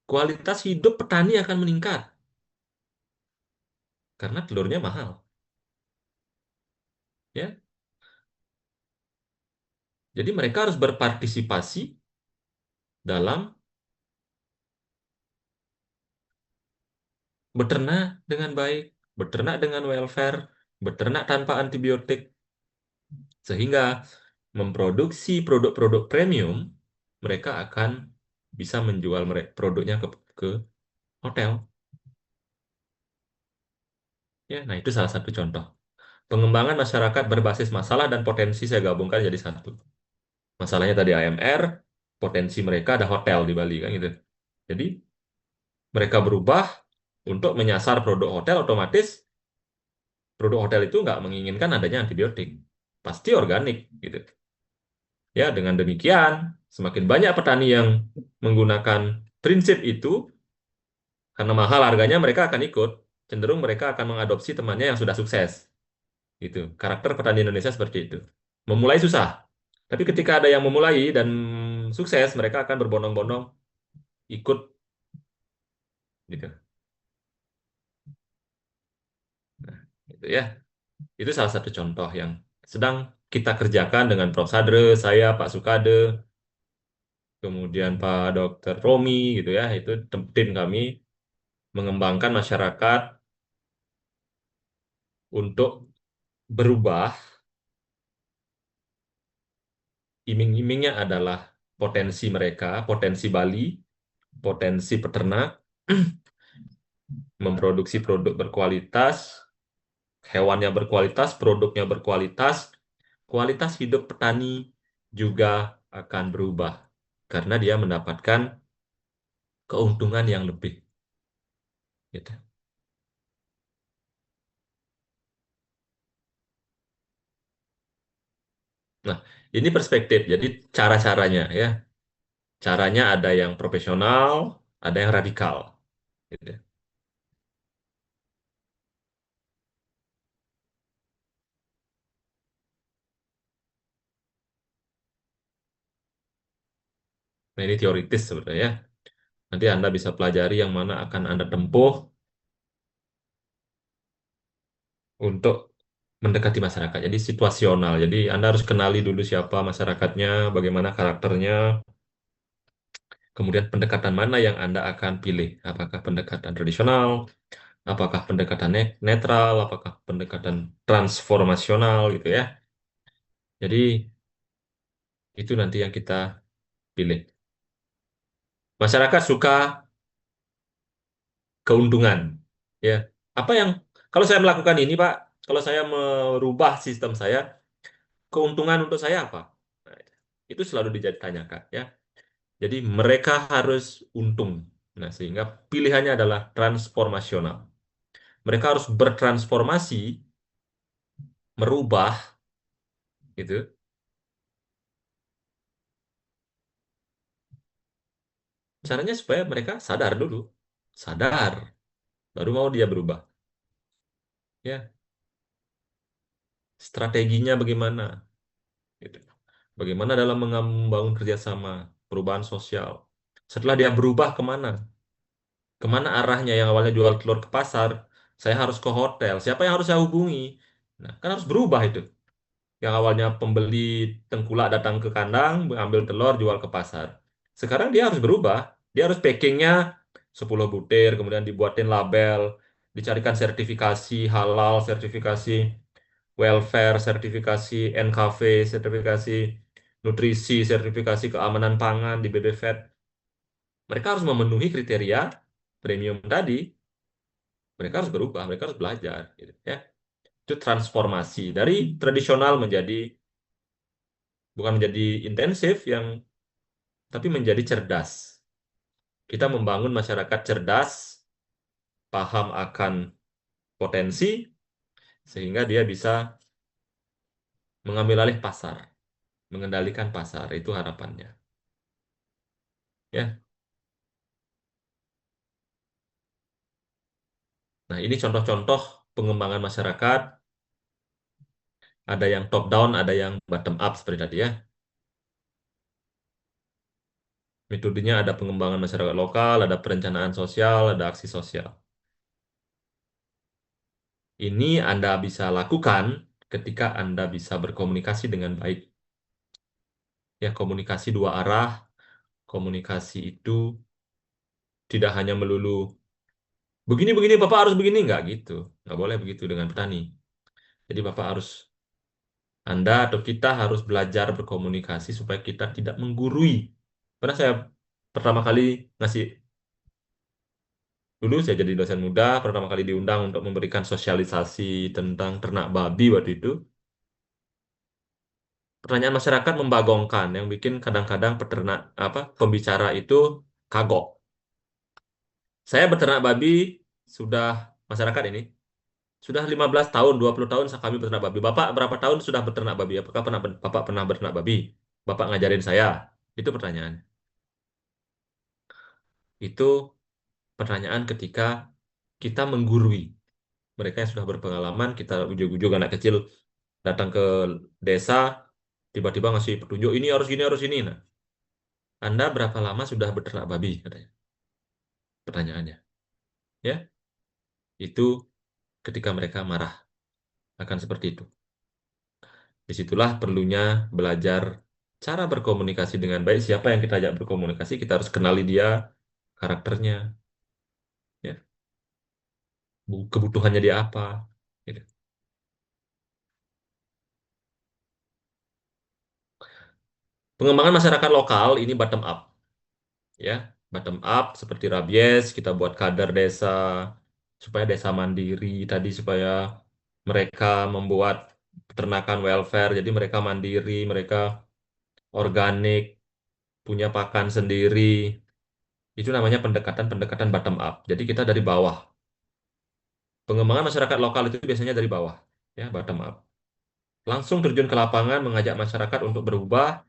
kualitas hidup petani akan meningkat karena telurnya mahal, ya. Jadi mereka harus berpartisipasi dalam beternak dengan baik, beternak dengan welfare, beternak tanpa antibiotik, sehingga memproduksi produk-produk premium, mereka akan bisa menjual produknya ke hotel. Ya, nah itu salah satu contoh. Pengembangan masyarakat berbasis masalah dan potensi saya gabungkan jadi satu. Masalahnya tadi AMR, potensi mereka ada hotel di Bali kan gitu. Jadi mereka berubah untuk menyasar produk hotel, otomatis produk hotel itu nggak menginginkan adanya antibiotik. Pasti organik gitu. Ya, dengan demikian, semakin banyak petani yang menggunakan prinsip itu, karena mahal harganya mereka akan ikut. Cenderung mereka akan mengadopsi temannya yang sudah sukses. Gitu. Karakter petani Indonesia seperti itu. Memulai susah. Tapi ketika ada yang memulai dan sukses, mereka akan berbondong-bondong ikut gitu. Nah, itu ya. Itu salah satu contoh yang sedang kita kerjakan dengan Prof. Sadre, saya, Pak Sukade, kemudian Pak Dr. Romi gitu ya. Itu tim kami mengembangkan masyarakat untuk berubah. Iming-imingnya adalah potensi mereka, potensi Bali, potensi peternak, memproduksi produk berkualitas, hewannya berkualitas, produknya berkualitas, kualitas hidup petani juga akan berubah karena dia mendapatkan keuntungan yang lebih. Gitu. Nah, ini perspektif. Jadi cara-caranya ya, caranya ada yang profesional, ada yang radikal. Gitu. Nah, ini teoritis sebenarnya, ya. Nanti Anda bisa pelajari yang mana akan Anda tempuh untuk mendekati masyarakat. Jadi situasional. Jadi Anda harus kenali dulu siapa masyarakatnya, bagaimana karakternya, kemudian pendekatan mana yang Anda akan pilih. Apakah pendekatan tradisional, apakah pendekatan netral, apakah pendekatan transformasional gitu ya. Jadi itu nanti yang kita pilih. Masyarakat suka keuntungan. Ya. Apa yang kalau saya melakukan ini, Pak, kalau saya merubah sistem saya, keuntungan untuk saya apa? Nah, itu selalu ditanyakan ya. Jadi mereka harus untung. Nah, sehingga pilihannya adalah transformasional. Mereka harus bertransformasi, merubah gitu. Caranya supaya mereka sadar dulu. Sadar, baru mau dia berubah. Ya, strateginya bagaimana? Gitu. Bagaimana dalam membangun kerjasama, perubahan sosial. Setelah dia berubah kemana? Kemana arahnya yang awalnya jual telur ke pasar, saya harus ke hotel. Siapa yang harus saya hubungi? Nah, kan harus berubah itu. Yang awalnya pembeli tengkulak datang ke kandang, mengambil telur, jual ke pasar. Sekarang dia harus berubah. Dia harus packingnya 10 butir, kemudian dibuatin label, dicarikan sertifikasi halal, sertifikasi welfare, sertifikasi NKV, sertifikasi nutrisi, sertifikasi keamanan pangan di BBVET. Mereka harus memenuhi kriteria premium tadi. Mereka harus berubah, mereka harus belajar. Gitu, ya. Itu transformasi dari tradisional menjadi bukan menjadi intensif yang tapi menjadi cerdas. Kita membangun masyarakat cerdas, paham akan potensi sehingga dia bisa mengambil alih pasar, mengendalikan pasar. Itu harapannya. Ya. Nah, ini contoh-contoh pengembangan masyarakat, ada yang top down, ada yang bottom up seperti tadi ya. Metodenya ada pengembangan masyarakat lokal, ada perencanaan sosial, ada aksi sosial. Ini Anda bisa lakukan ketika Anda bisa berkomunikasi dengan baik. Ya, komunikasi dua arah. Komunikasi itu tidak hanya melulu begini-begini, Bapak harus begini, nggak gitu. Nggak boleh begitu dengan petani. Jadi Bapak harus, Anda atau kita harus belajar berkomunikasi supaya kita tidak menggurui. Pernah saya pertama kali ngasih, dulu saya jadi dosen muda, pertama kali diundang untuk memberikan sosialisasi tentang ternak babi waktu itu. Pertanyaan masyarakat membagongkan, yang bikin kadang-kadang peternak apa pembicara itu kagok. Saya beternak babi sudah, masyarakat ini sudah 15 tahun, 20 tahun kami beternak babi. Bapak berapa tahun sudah beternak babi? Apakah Bapak pernah beternak babi? Bapak ngajarin saya. Itu pertanyaan. Itu pertanyaan ketika kita menggurui. Mereka yang sudah berpengalaman, kita ujuk-ujuk anak kecil datang ke desa, tiba-tiba ngasih petunjuk, ini harus gini, harus ini. Nah, Anda berapa lama sudah beternak babi? Katanya. Pertanyaannya. Ya, itu ketika mereka marah akan seperti itu. Disitulah perlunya belajar cara berkomunikasi dengan baik. Siapa yang kita ajak berkomunikasi, kita harus kenali dia, karakternya, ya, kebutuhannya dia apa. Gitu. Pengembangan masyarakat lokal ini bottom up, ya, bottom up seperti Rabies, kita buat kader desa supaya desa mandiri tadi, supaya mereka membuat peternakan welfare, jadi mereka mandiri, mereka organik, punya pakan sendiri. Itu namanya pendekatan-pendekatan bottom up. Jadi kita dari bawah. Pengembangan masyarakat lokal itu biasanya dari bawah, ya, bottom up. Langsung terjun ke lapangan, mengajak masyarakat untuk berubah.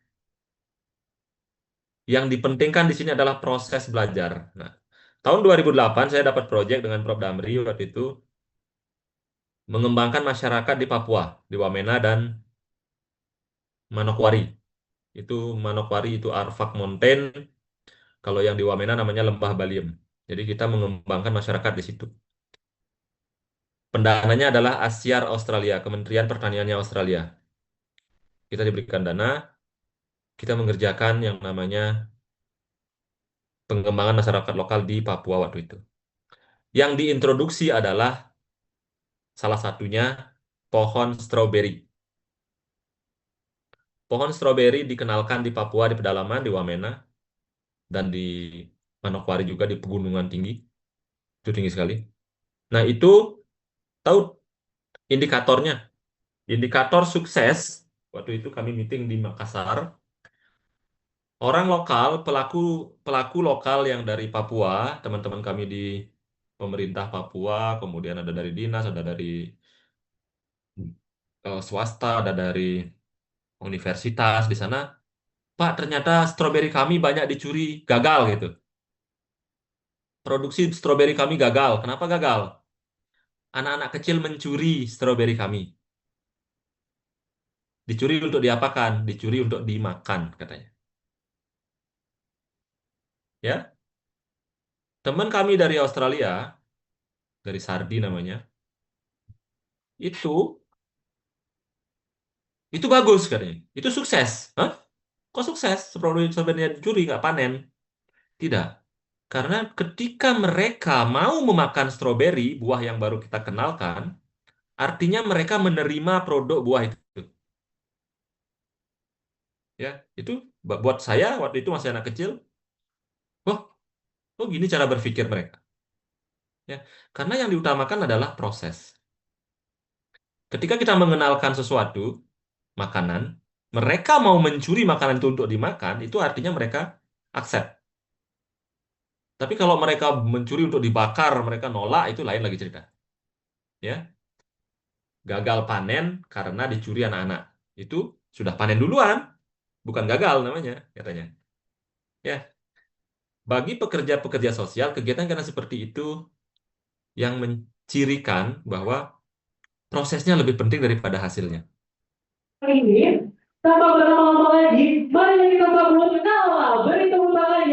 Yang dipentingkan di sini adalah proses belajar. Nah, tahun 2008 saya dapat proyek dengan Prof. Damri waktu itu mengembangkan masyarakat di Papua, di Wamena dan Manokwari. Itu Manokwari itu Arfak Mountain, kalau yang di Wamena namanya Lembah Baliem. Jadi kita mengembangkan masyarakat di situ. Pendananya adalah Asyar Australia, Kementerian Pertaniannya Australia. Kita diberikan dana, kita mengerjakan yang namanya pengembangan masyarakat lokal di Papua waktu itu. Yang diintroduksi adalah salah satunya pohon stroberi. Pohon stroberi dikenalkan di Papua, di pedalaman, di Wamena, dan di Manokwari juga di pegunungan tinggi. Itu tinggi sekali. Nah, itu tahu indikatornya. Indikator sukses, waktu itu kami meeting di Makassar, orang lokal, pelaku pelaku lokal yang dari Papua, teman-teman kami di pemerintah Papua, kemudian ada dari dinas, ada dari swasta, ada dari universitas di sana. Pak, ternyata stroberi kami banyak dicuri, gagal gitu. Produksi stroberi kami gagal. Kenapa gagal? Anak-anak kecil mencuri stroberi kami. Dicuri untuk diapakan? Dicuri untuk dimakan, katanya. Ya, teman kami dari Australia, dari Sardi namanya, itu bagus katanya. Itu sukses. Hah? Kok sukses? Stroberinya dicuri, nggak panen. Tidak. Karena ketika mereka mau memakan stroberi, buah yang baru kita kenalkan, artinya mereka menerima produk buah itu. Ya, itu buat saya waktu itu masih anak kecil. Oh, oh gini cara berpikir mereka. Ya, karena yang diutamakan adalah proses. Ketika kita mengenalkan sesuatu, makanan, mereka mau mencuri makanan itu untuk dimakan, itu artinya mereka accept. Tapi kalau mereka mencuri untuk dibakar, mereka nolak, itu lain lagi cerita. Ya, gagal panen karena dicuri anak-anak. Itu sudah panen duluan, bukan gagal namanya, katanya. Ya, bagi pekerja-pekerja sosial, kegiatan karena seperti itu yang mencirikan bahwa prosesnya lebih penting daripada hasilnya. Ini tanpa berlama-lama lagi, mari kita buat kalah beri tepuk tangan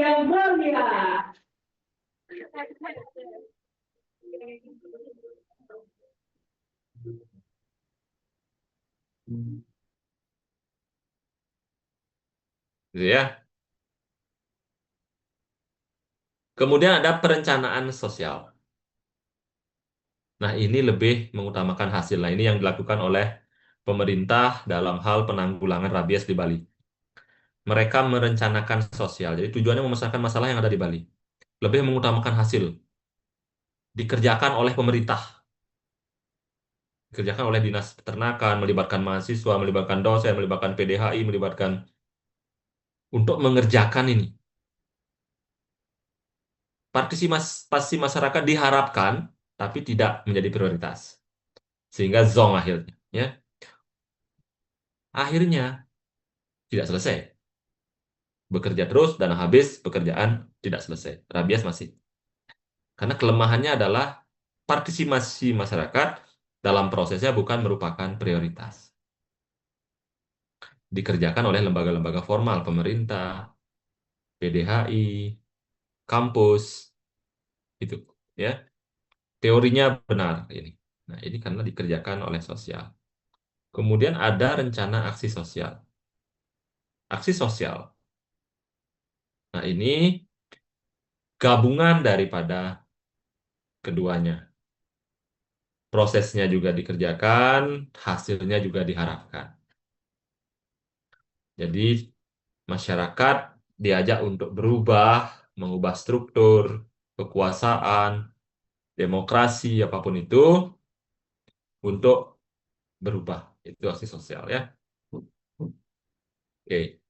Gitu ya. Kemudian ada perencanaan sosial. Nah, ini lebih mengutamakan hasil. Nah, ini yang dilakukan oleh pemerintah dalam hal penanggulangan rabies di Bali. Mereka merencanakan sosial. Jadi tujuannya memecahkan masalah yang ada di Bali. Lebih mengutamakan hasil. Dikerjakan oleh pemerintah. Dikerjakan oleh dinas peternakan, melibatkan mahasiswa, melibatkan dosen, melibatkan PDHI, melibatkan untuk mengerjakan ini. Partisipasi masyarakat diharapkan, tapi tidak menjadi prioritas. Sehingga zong akhirnya. Ya. Akhirnya tidak selesai. Bekerja terus dan habis pekerjaan tidak selesai. Rabies masih. Karena kelemahannya adalah partisipasi masyarakat dalam prosesnya bukan merupakan prioritas. Dikerjakan oleh lembaga-lembaga formal, pemerintah, PDHI, kampus, itu ya. Teorinya benar ini. Nah, ini karena dikerjakan oleh sosial. Kemudian ada rencana aksi sosial. Aksi sosial. Nah, ini gabungan daripada keduanya. Prosesnya juga dikerjakan, hasilnya juga diharapkan. Jadi masyarakat diajak untuk berubah, mengubah struktur, kekuasaan, demokrasi, apapun itu, untuk berubah. Itu aksi sosial ya. Oke.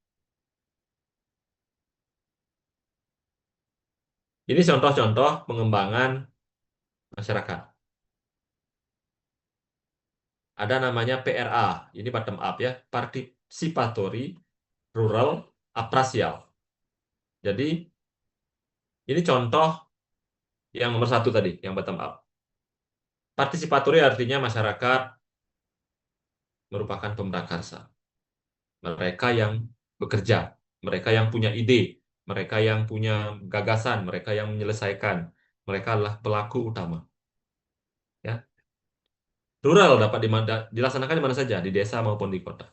Ini contoh-contoh pengembangan masyarakat. Ada namanya PRA, ini bottom up ya, Participatory Rural Aprasial. Jadi ini contoh yang nomor satu tadi, yang bottom up. Partisipatory artinya masyarakat merupakan pemrakarsa. Mereka yang bekerja, mereka yang punya ide, mereka yang punya gagasan, mereka yang menyelesaikan. Mereka adalah pelaku utama. Ya. Rural dapat dilaksanakan di mana saja, di desa maupun di kota.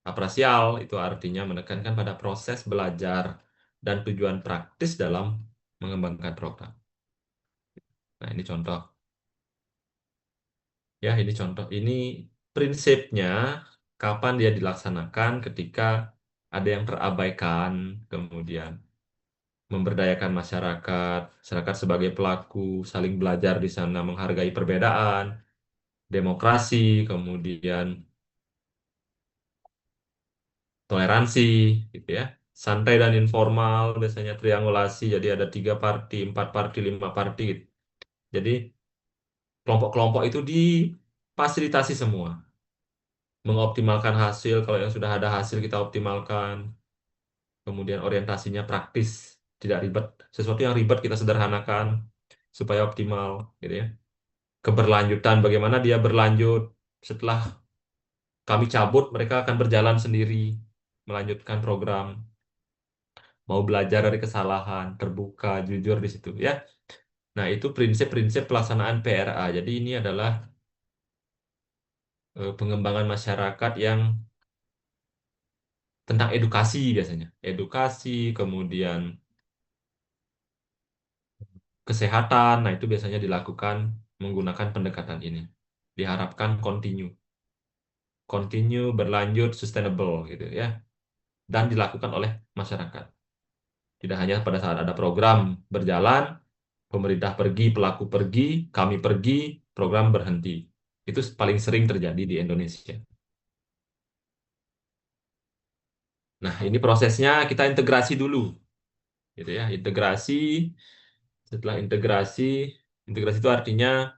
Apresial itu artinya menekankan pada proses belajar dan tujuan praktis dalam mengembangkan program. Nah, ini contoh. Ya, ini contoh. Ini prinsipnya kapan dia dilaksanakan ketika ada yang terabaikan, kemudian memberdayakan masyarakat, masyarakat sebagai pelaku, saling belajar di sana, menghargai perbedaan, demokrasi, kemudian toleransi, gitu ya. Santai dan informal, biasanya triangulasi, jadi ada 3 parti, 4 parti, 5 parti. Gitu. Jadi kelompok-kelompok itu difasilitasi semua. Mengoptimalkan hasil, kalau yang sudah ada hasil kita optimalkan. Kemudian orientasinya praktis, tidak ribet. Sesuatu yang ribet kita sederhanakan supaya optimal, gitu ya. Keberlanjutan, bagaimana dia berlanjut setelah kami cabut, mereka akan berjalan sendiri, melanjutkan program, mau belajar dari kesalahan, terbuka, jujur di situ ya. Nah, itu prinsip-prinsip pelaksanaan PRA. Jadi ini adalah pengembangan masyarakat yang tentang edukasi biasanya. Edukasi, kemudian kesehatan. Nah, itu biasanya dilakukan menggunakan pendekatan ini. Diharapkan continue, berlanjut, sustainable gitu ya. Dan dilakukan oleh masyarakat. Tidak hanya pada saat ada program berjalan, pemerintah pergi, pelaku pergi, kami pergi, program berhenti. Itu paling sering terjadi di Indonesia. Nah, ini prosesnya kita integrasi dulu, gitu ya. Integrasi, setelah integrasi, integrasi itu artinya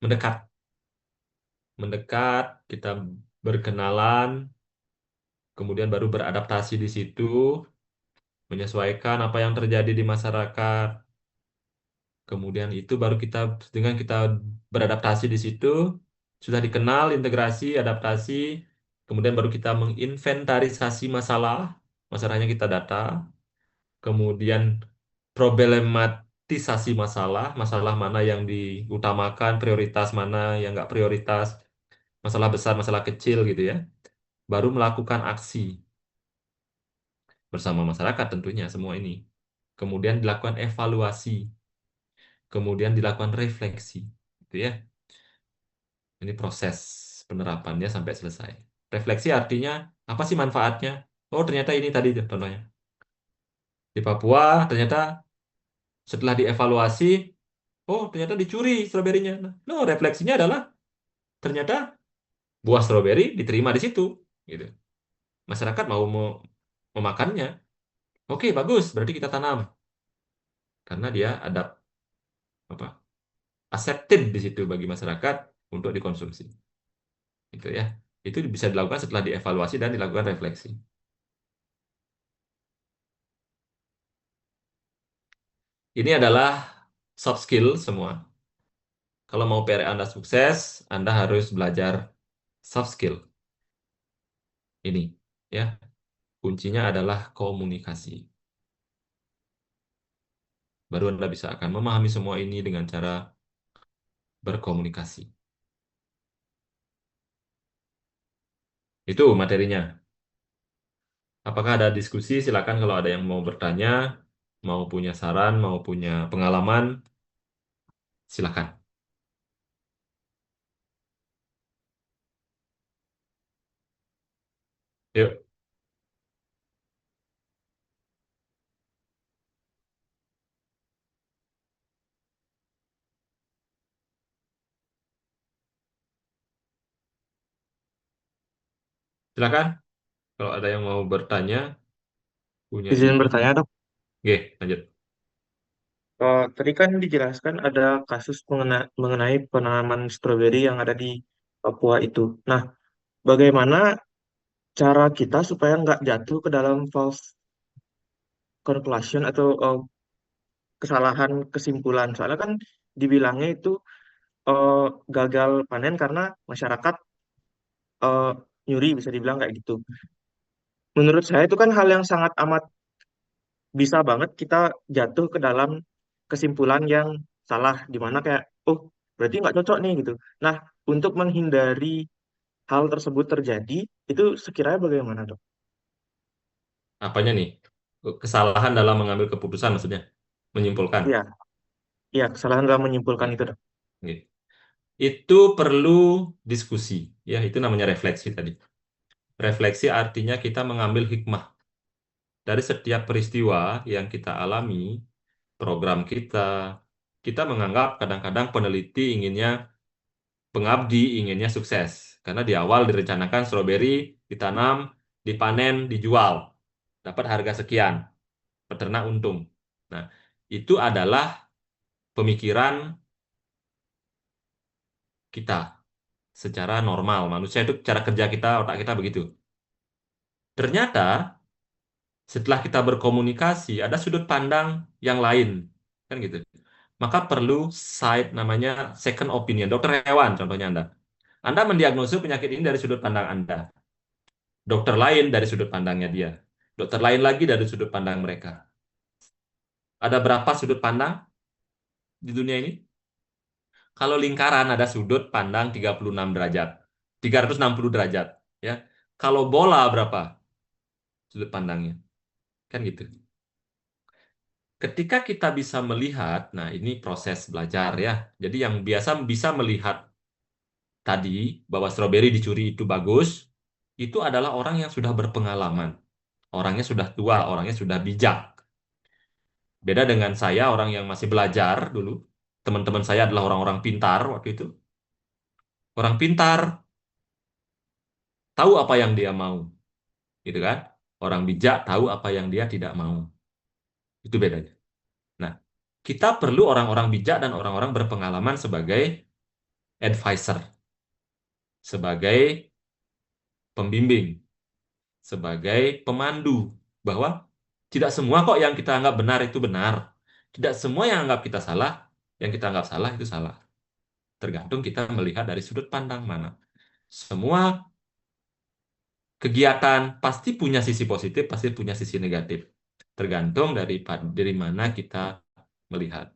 mendekat, mendekat, kita berkenalan, kemudian baru beradaptasi di situ, menyesuaikan apa yang terjadi di masyarakat. Kemudian itu baru kita dengan kita beradaptasi di situ, sudah dikenal integrasi, adaptasi, kemudian baru kita menginventarisasi masalah, masalahnya kita data, kemudian problematisasi masalah, masalah mana yang diutamakan, prioritas mana yang nggak prioritas, masalah besar, masalah kecil gitu ya. Baru melakukan aksi bersama masyarakat tentunya semua ini. Kemudian dilakukan evaluasi, kemudian dilakukan refleksi, gitu ya. Ini proses penerapannya sampai selesai. Refleksi artinya apa sih manfaatnya? Oh, ternyata ini tadi tuh contohnya. Di Papua ternyata setelah dievaluasi, oh ternyata dicuri stroberinya. Nah, no, refleksinya adalah ternyata buah stroberi diterima di situ, gitu. Masyarakat mau memakannya. Oke, bagus, berarti kita tanam karena dia ada apa? Accepted di situ bagi masyarakat untuk dikonsumsi. Gitu ya. Itu bisa dilakukan setelah dievaluasi dan dilakukan refleksi. Ini adalah soft skill semua. Kalau mau PR Anda sukses, Anda harus belajar soft skill. Ini ya. Kuncinya adalah komunikasi. Baru Anda bisa akan memahami semua ini dengan cara berkomunikasi. Itu materinya. Apakah ada diskusi? Silakan kalau ada yang mau bertanya, mau punya saran, mau punya pengalaman, silakan. Yuk, silakan. Kalau ada yang mau bertanya, punya Izin ini. bertanya dok. Oke, lanjut. Tadi kan dijelaskan ada kasus mengenai penanaman stroberi yang ada di Papua itu. Nah, bagaimana cara kita supaya nggak jatuh ke dalam false conclusion atau kesalahan kesimpulan? Soalnya kan dibilangnya itu eh, gagal panen karena masyarakat eh, nyuri, bisa dibilang kayak gitu. Menurut saya itu kan hal yang sangat amat bisa banget kita jatuh ke dalam kesimpulan yang salah, di mana kayak, oh berarti nggak cocok nih gitu. Nah, untuk menghindari hal tersebut terjadi, itu sekiranya bagaimana dok? Apanya nih? Kesalahan dalam mengambil keputusan maksudnya? Menyimpulkan. Iya, iya, kesalahan dalam menyimpulkan Oke, itu dok. oke. Itu perlu diskusi. Ya, itu namanya refleksi tadi. Refleksi artinya kita mengambil hikmah dari setiap peristiwa yang kita alami, program kita. Kita menganggap kadang-kadang peneliti inginnya, pengabdi inginnya sukses. Karena di awal direncanakan stroberi ditanam, dipanen, dijual. Dapat harga sekian, peternak untung. Nah, itu adalah pemikiran kita secara normal. Manusia itu cara kerja kita, otak kita begitu. Ternyata setelah kita berkomunikasi, ada sudut pandang yang lain. Kan gitu. Maka perlu side namanya second opinion. Dokter hewan contohnya Anda. Anda mendiagnosis penyakit ini dari sudut pandang Anda. Dokter lain dari sudut pandangnya dia. Dokter lain lagi dari sudut pandang mereka. Ada berapa sudut pandang di dunia ini? Kalau lingkaran ada sudut pandang 36 derajat. 360 derajat. Ya. Kalau bola berapa sudut pandangnya? Kan gitu. Ketika kita bisa melihat, nah ini proses belajar ya. Jadi yang biasa bisa melihat tadi bahwa stroberi dicuri itu bagus, itu adalah orang yang sudah berpengalaman. Orangnya sudah tua, orangnya sudah bijak. Beda dengan saya, orang yang masih belajar dulu. Teman-teman saya adalah orang-orang pintar waktu itu. Orang pintar tahu apa yang dia mau, gitu kan? Orang bijak tahu apa yang dia tidak mau. Itu bedanya. Nah, kita perlu orang-orang bijak dan orang-orang berpengalaman sebagai advisor, sebagai pembimbing, sebagai pemandu, bahwa tidak semua kok yang kita anggap benar itu benar. Tidak semua yang kita anggap salah itu salah. Tergantung kita melihat dari sudut pandang mana. Semua kegiatan pasti punya sisi positif, pasti punya sisi negatif. Tergantung dari mana kita melihat.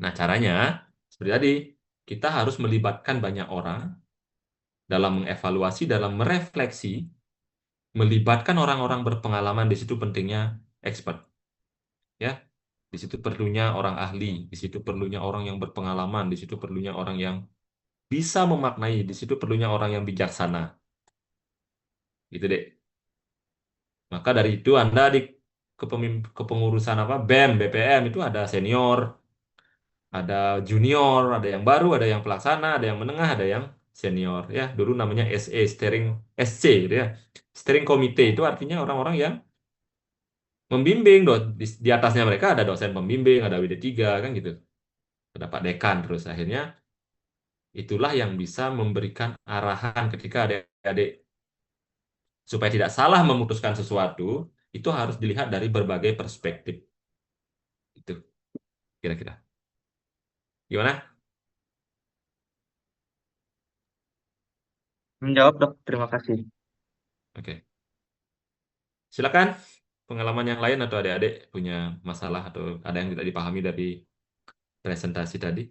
Nah, caranya seperti tadi, kita harus melibatkan banyak orang dalam mengevaluasi, dalam merefleksi, melibatkan orang-orang berpengalaman di situ pentingnya expert, ya. Di situ perlunya orang ahli, di situ perlunya orang yang berpengalaman, di situ perlunya orang yang bisa memaknai, di situ perlunya orang yang bijaksana. Gitu deh. Maka dari itu Anda di kepengurusan apa BEM, BPM itu ada senior, ada junior, ada yang baru, ada yang pelaksana, ada yang menengah, ada yang senior. Ya, dulu namanya SE, steering SC, gitu ya. Steering committee itu artinya orang-orang yang membimbing. Di atasnya mereka ada dosen pembimbing, ada WD3 kan gitu. Ada Pak Dekan terus akhirnya itulah yang bisa memberikan arahan ketika adik-adik supaya tidak salah memutuskan sesuatu, itu harus dilihat dari berbagai perspektif. Itu kira-kira. Gimana? Menjawab, Dok. Terima kasih. Oke. Silakan pengalaman yang lain atau adik-adik punya masalah atau ada yang tidak dipahami dari presentasi tadi.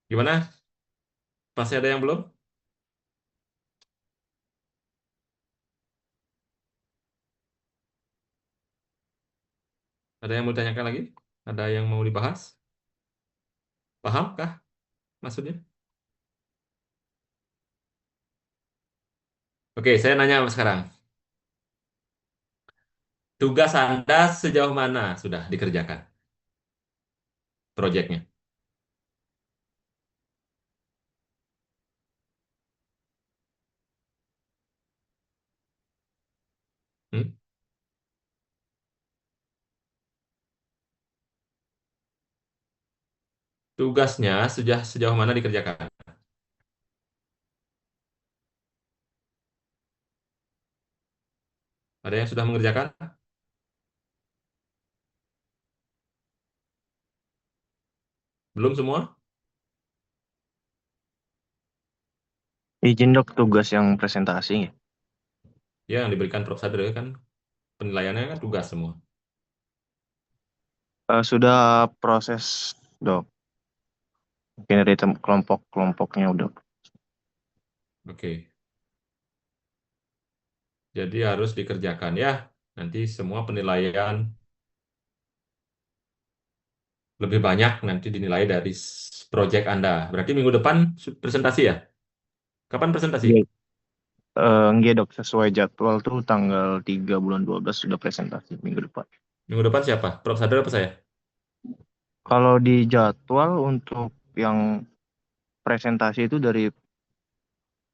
Gimana? Masih ada yang belum? Ada yang mau ditanyakan lagi? Ada yang mau dibahas? Pahamkah maksudnya? Oke, saya nanya sekarang. Tugas Anda sejauh mana sudah dikerjakan proyeknya? Hmm? Tugasnya sudah sejauh mana dikerjakan? Ada yang sudah mengerjakan? Belum semua? Izin dok, tugas yang presentasi. Ya, yang diberikan Prof. Sadri kan penilaiannya kan tugas semua. Sudah proses dok, mungkin dari kelompok-kelompoknya udah. Oke, jadi harus dikerjakan ya. Nanti semua penilaian lebih banyak nanti dinilai dari proyek Anda. Berarti minggu depan presentasi ya? Kapan presentasi? Iya. Enggak dok, sesuai jadwal tuh tanggal 3 bulan 12 sudah presentasi minggu depan. Minggu depan siapa? Prof. Sadri apa saya? Kalau di jadwal untuk yang presentasi itu dari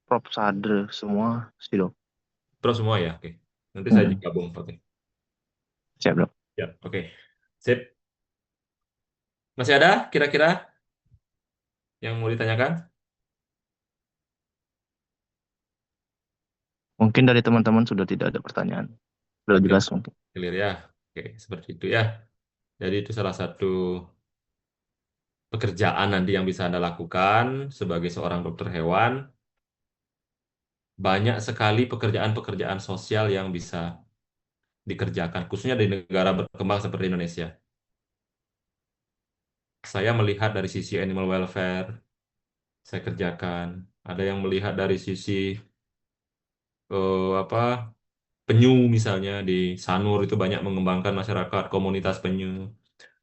Prof. Sadre semua sih dok. Prof semua ya? Oke. Nanti saya Hmm, gabung. Oke. siap dok. Ya, oke. Sip. Masih ada kira-kira yang mau ditanyakan? Mungkin dari teman-teman sudah tidak ada pertanyaan. Sudah Oke, jelas mungkin. clear ya. Oke, seperti itu ya. Jadi itu salah satu pekerjaan nanti yang bisa Anda lakukan sebagai seorang dokter hewan. Banyak sekali pekerjaan-pekerjaan sosial yang bisa dikerjakan, khususnya di negara berkembang seperti Indonesia. Saya melihat dari sisi animal welfare, saya kerjakan. Ada yang melihat dari sisi apa penyu misalnya di Sanur itu banyak mengembangkan masyarakat komunitas penyu.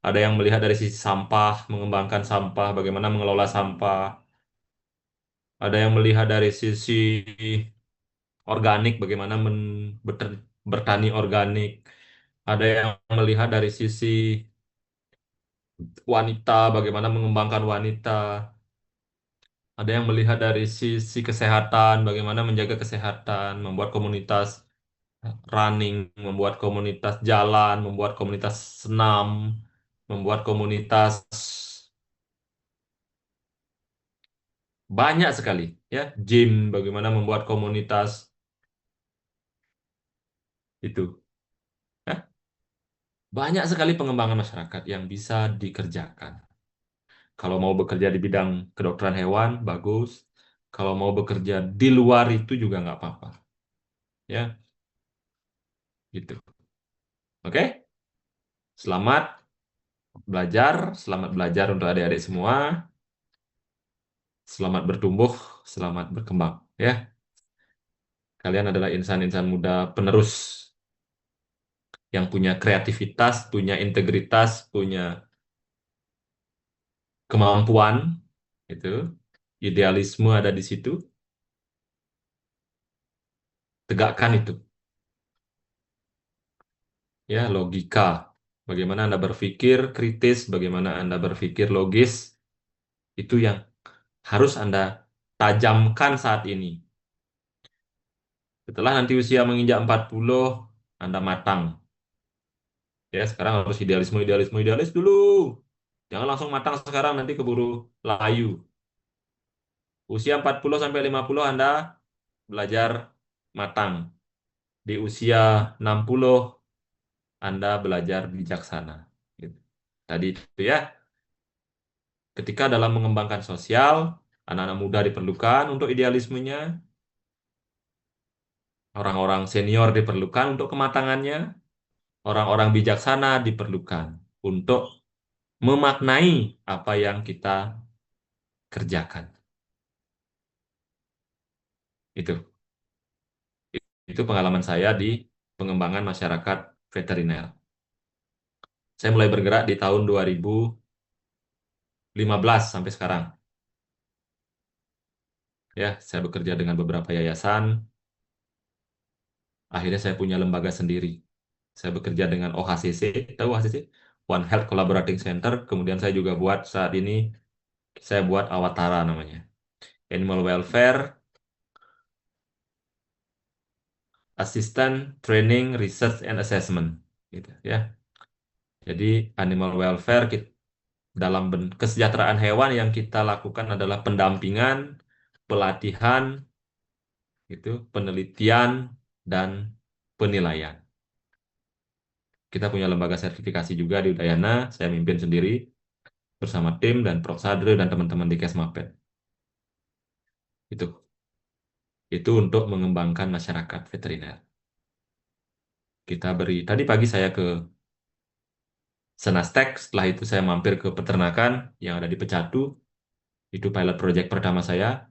Ada yang melihat dari sisi sampah, mengembangkan sampah, bagaimana mengelola sampah. Ada yang melihat dari sisi organik, bagaimana bertani organik. Ada yang melihat dari sisi wanita, bagaimana mengembangkan wanita. Ada yang melihat dari sisi kesehatan, bagaimana menjaga kesehatan, membuat komunitas running, membuat komunitas jalan, membuat komunitas senam, membuat komunitas banyak sekali, ya, gym, bagaimana membuat komunitas itu. Ya. Banyak sekali pengembangan masyarakat yang bisa dikerjakan. Kalau mau bekerja di bidang kedokteran hewan, bagus. Kalau mau bekerja di luar itu juga nggak apa-apa. Ya, gitu. Oke? Selamat belajar untuk adik-adik semua. Selamat bertumbuh, selamat berkembang. Ya, kalian adalah insan-insan muda penerus yang punya kreativitas, punya integritas, punya kemampuan, itu, idealisme ada di situ. Tegakkan itu, ya, logika. Bagaimana Anda berpikir kritis, bagaimana Anda berpikir logis, itu yang harus Anda tajamkan saat ini. Setelah nanti usia menginjak 40, Anda matang. Ya, sekarang harus idealisme, idealisme, idealis dulu. Jangan langsung matang sekarang, nanti keburu layu. Usia 40 sampai 50 Anda belajar matang. Di usia 60 Anda belajar bijaksana. Gitu. Tadi itu ya, ketika dalam mengembangkan sosial, anak-anak muda diperlukan untuk idealismenya, orang-orang senior diperlukan untuk kematangannya, orang-orang bijaksana diperlukan untuk memaknai apa yang kita kerjakan. Itu. Itu pengalaman saya di pengembangan masyarakat veteriner. Saya mulai bergerak di tahun 2015 sampai sekarang. Ya, saya bekerja dengan beberapa yayasan. Akhirnya saya punya lembaga sendiri. Saya bekerja dengan OHCC, tahu OHCC? One Health Collaborating Center. Kemudian saya juga buat saat ini, saya buat Awatara namanya. Animal Welfare, Assistant Training, Research and Assessment. Gitu, ya. Jadi animal welfare dalam kesejahteraan hewan yang kita lakukan adalah pendampingan, pelatihan, itu, penelitian, dan penilaian. Kita punya lembaga sertifikasi juga di Udayana, saya mimpin sendiri bersama tim dan Prof. Sadre dan teman-teman di Kesmapet. Itu. Itu untuk mengembangkan masyarakat veteriner. Kita beri, tadi pagi saya ke Senastek, setelah itu saya mampir ke peternakan yang ada di Pecatu. Itu pilot project pertama saya,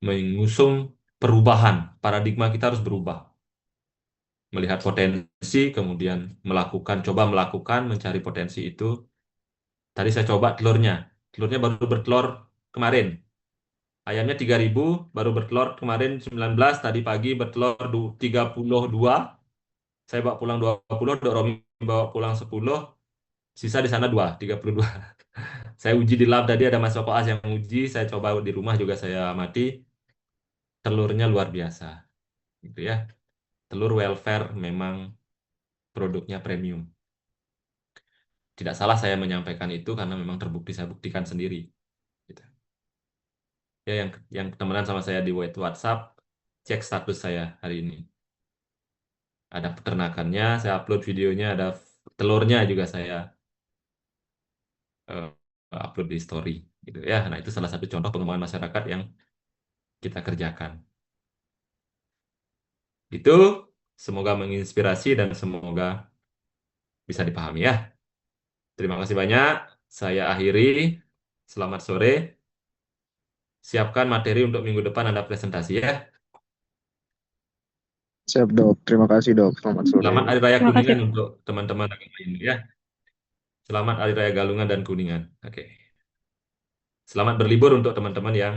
mengusung perubahan. Paradigma kita harus berubah. Melihat potensi, kemudian coba melakukan, mencari potensi itu. Tadi saya coba telurnya. Telurnya baru bertelur kemarin. Ayamnya 3.000, baru bertelur kemarin 19, tadi pagi bertelur 32. Saya bawa pulang 20, Dok Romi bawa pulang 10, sisa di sana 2, 32. Saya uji di lab tadi, ada Mas Koas yang uji, saya coba di rumah juga saya amati. Telurnya luar biasa. Gitu ya. Telur welfare memang produknya premium. Tidak salah saya menyampaikan itu karena memang terbukti, saya buktikan sendiri. Gitu. Ya, yang temenan sama saya di WhatsApp, cek status saya hari ini. Ada peternakannya, saya upload videonya, ada telurnya juga saya eh, upload di story. Gitu ya. Nah, itu salah satu contoh pengembangan masyarakat yang kita kerjakan. Itu semoga menginspirasi dan semoga bisa dipahami ya. Terima kasih banyak. Saya akhiri. Selamat sore. Siapkan materi untuk minggu depan Anda presentasi ya. Siap dok, terima kasih dok. Selamat sore. Selamat Hari Raya Terima kasih. Kuningan untuk teman-teman agama ini ya. Selamat Hari Raya Galungan dan Kuningan. Oke. Selamat berlibur untuk teman-teman yang